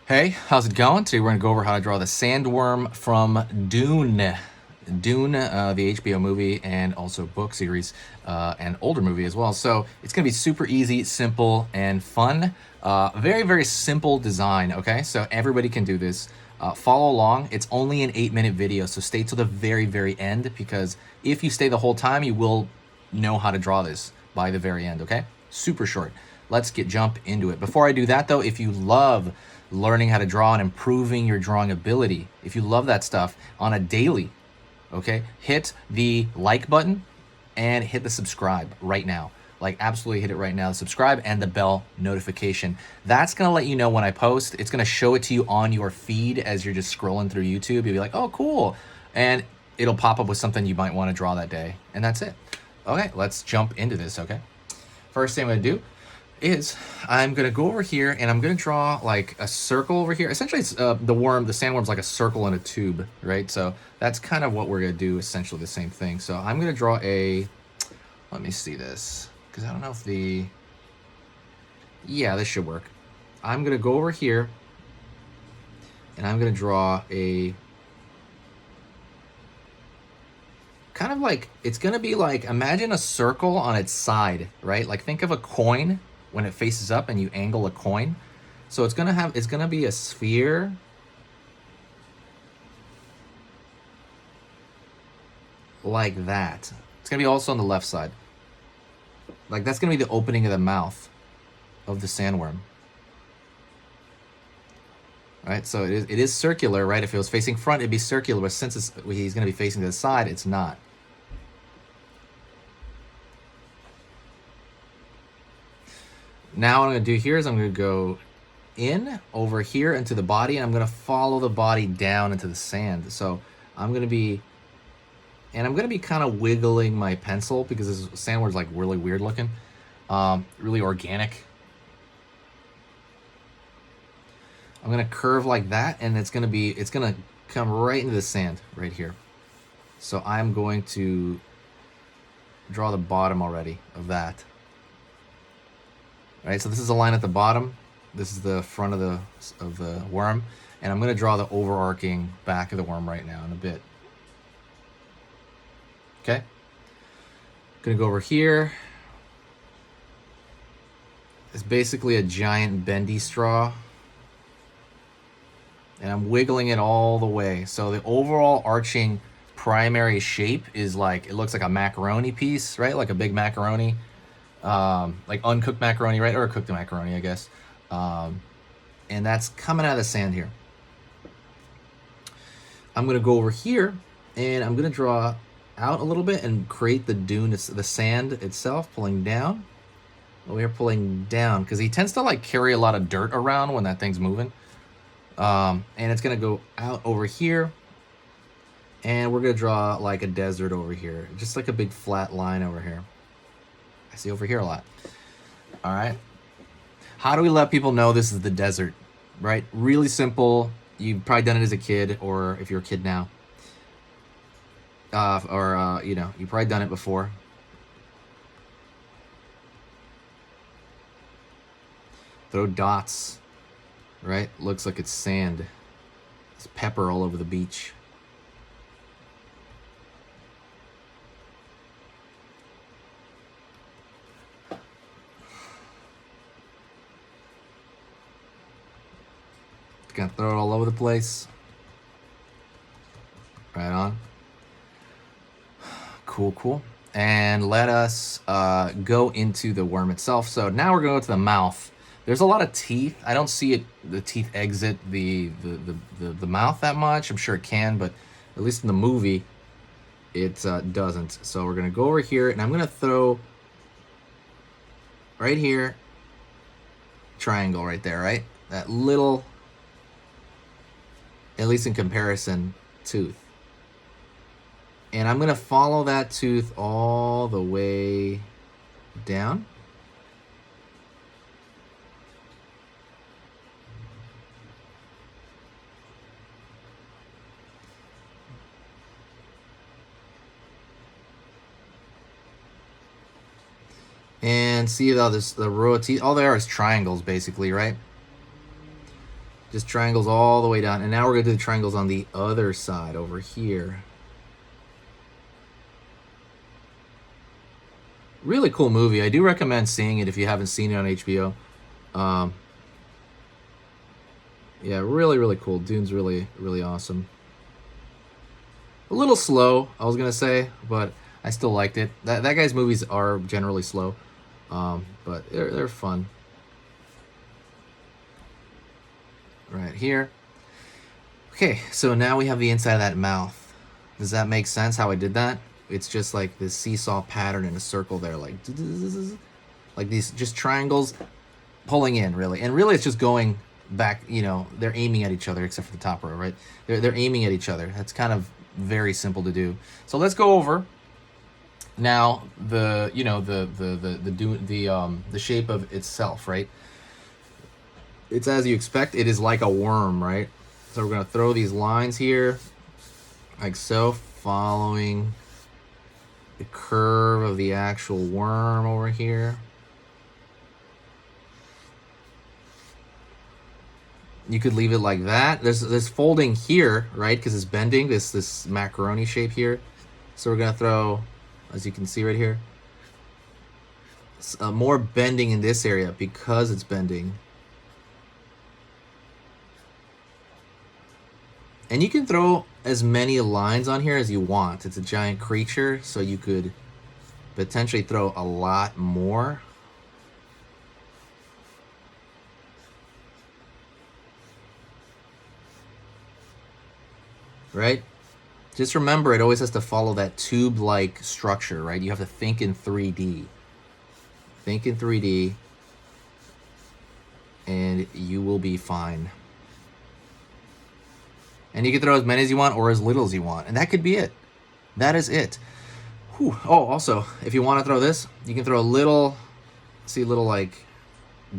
Hey, how's it going? Today we're going to go over how to draw the sandworm from Dune. Dune, the HBO movie and also book series, and older movie as well. So it's going to be super easy, simple, and fun. Very, very simple design, okay? So everybody can do this. Follow along. It's only an 8-minute video, so stay till the very, very end because if you stay the whole time, you will know how to draw this by the very end, okay? Super short. Let's jump into it. Before I do that though, if you love learning how to draw and improving your drawing ability, if you love that stuff on a daily, okay, hit the like button and hit the subscribe right now. Like absolutely hit it right now, subscribe and the bell notification. That's gonna let you know when I post. It's gonna show it to you on your feed as you're just scrolling through YouTube. You'll be like, oh, cool. And it'll pop up with something you might want to draw that day. And that's it. Okay, let's jump into this, okay? First thing I'm gonna do is I'm gonna go over here and I'm gonna draw like a circle over here. Essentially, it's the sandworm's like a circle in a tube, right? So that's kind of what we're gonna do. Essentially, the same thing. So I'm gonna draw a. Let me see this because I don't know if the. Yeah, this should work. I'm gonna go over here and I'm gonna draw a. Kind of like it's gonna be like imagine a circle on its side, right? Like think of a coin when it faces up and you angle a coin. So it's gonna be a sphere. Like that. It's gonna be also on the left side. Like that's gonna be the opening of the mouth of the sandworm. Right, so it is circular, right? If it was facing front, it'd be circular, but since he's gonna be facing to the side, it's not. Now what I'm gonna do here is I'm gonna go in over here into the body, and I'm gonna follow the body down into the sand. So I'm gonna be kind of wiggling my pencil because this sandworm's like really weird looking, really organic. I'm gonna curve like that, and it's gonna come right into the sand right here. So I'm going to draw the bottom already of that. All right, so this is a line at the bottom. This is the front of the worm, and I'm gonna draw the overarching back of the worm right now in a bit. Okay, gonna go over here. It's basically a giant bendy straw, and I'm wiggling it all the way. So the overall arching primary shape is like, it looks like a macaroni piece, right? Like a big macaroni, like uncooked macaroni, right? Or cooked macaroni, I guess. And that's coming out of the sand here. I'm gonna go over here and I'm gonna draw out a little bit and create the dune. It's the sand itself pulling down. We're pulling down because he tends to like carry a lot of dirt around when that thing's moving. And it's gonna go out over here, and we're gonna draw like a desert over here, just like a big flat line over here. I see over here a lot. All right. How do we let people know this is the desert? Right? Really simple. You've probably done it as a kid, or if you're a kid now, you know, you've probably done it before. Throw dots, right? Looks like it's sand. There's pepper all over the beach. Gonna throw it all over the place. Right on. Cool, cool. And let us go into the worm itself. So now we're going to go to the mouth. There's a lot of teeth. I don't see the teeth exit the mouth that much. I'm sure it can, but at least in the movie, it doesn't. So we're gonna go over here, and I'm gonna throw right here, triangle right there, right? That little, at least in comparison, tooth. And I'm gonna follow that tooth all the way down. And see how the row of teeth, all they are is triangles basically, right? Just triangles all the way down. And now we're going to do the triangles on the other side over here. Really cool movie. I do recommend seeing it if you haven't seen it on HBO. Yeah, really, really cool. Dune's really, really awesome. A little slow, I was going to say, but I still liked it. That guy's movies are generally slow, but they're fun. Right here. Okay, so now we have the inside of that mouth. Does that make sense how I did that? It's just like this seesaw pattern in a circle there, like these just triangles pulling in, really. And really it's just going back, you know, they're aiming at each other except for the top row, right? They're aiming at each other. That's kind of very simple to do. So let's go over now the, you know, the shape of itself, right? It's as you expect. It is like a worm, right? So we're going to throw these lines here like so, following the curve of the actual worm over here. You could leave it like that. There's folding here, right? Because it's bending, this macaroni shape here. So we're gonna throw, as you can see right here, more bending in this area because it's bending. And you can throw as many lines on here as you want. It's a giant creature, so you could potentially throw a lot more. Right? Just remember, it always has to follow that tube-like structure, right? You have to think in 3D. Think in 3D, and you will be fine. And you can throw as many as you want or as little as you want. And that could be it. That is it. Whew. Oh, also, if you want to throw this, you can throw a little, see little like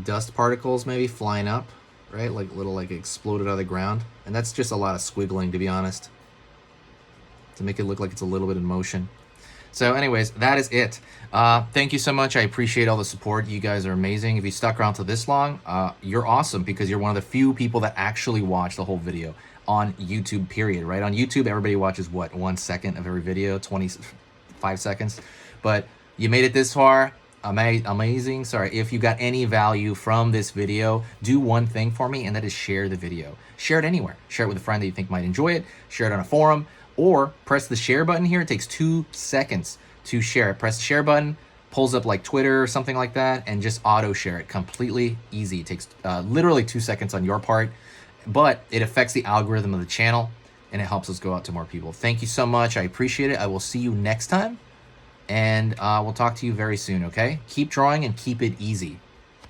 dust particles maybe flying up, right? Like little like exploded out of the ground. And that's just a lot of squiggling, to be honest, to make it look like it's a little bit in motion. So anyways, that is it. Thank you so much. I appreciate all the support. You guys are amazing. If you stuck around to this long, you're awesome, because you're one of the few people that actually watch the whole video on YouTube, period, right? On YouTube, everybody watches, what, 1 second of every video, 25 seconds. But you made it this far. Amazing. Sorry. If you got any value from this video, do one thing for me, and that is share the video. Share it anywhere. Share it with a friend that you think might enjoy it. Share it on a forum, or press the share button here. It takes 2 seconds to share it. Press the share button, pulls up like Twitter or something like that, and just auto share it. Completely easy. It takes literally 2 seconds on your part, but it affects the algorithm of the channel, and it helps us go out to more people. Thank you so much. I appreciate it. I will see you next time, and we'll talk to you very soon, okay? Keep drawing and keep it easy.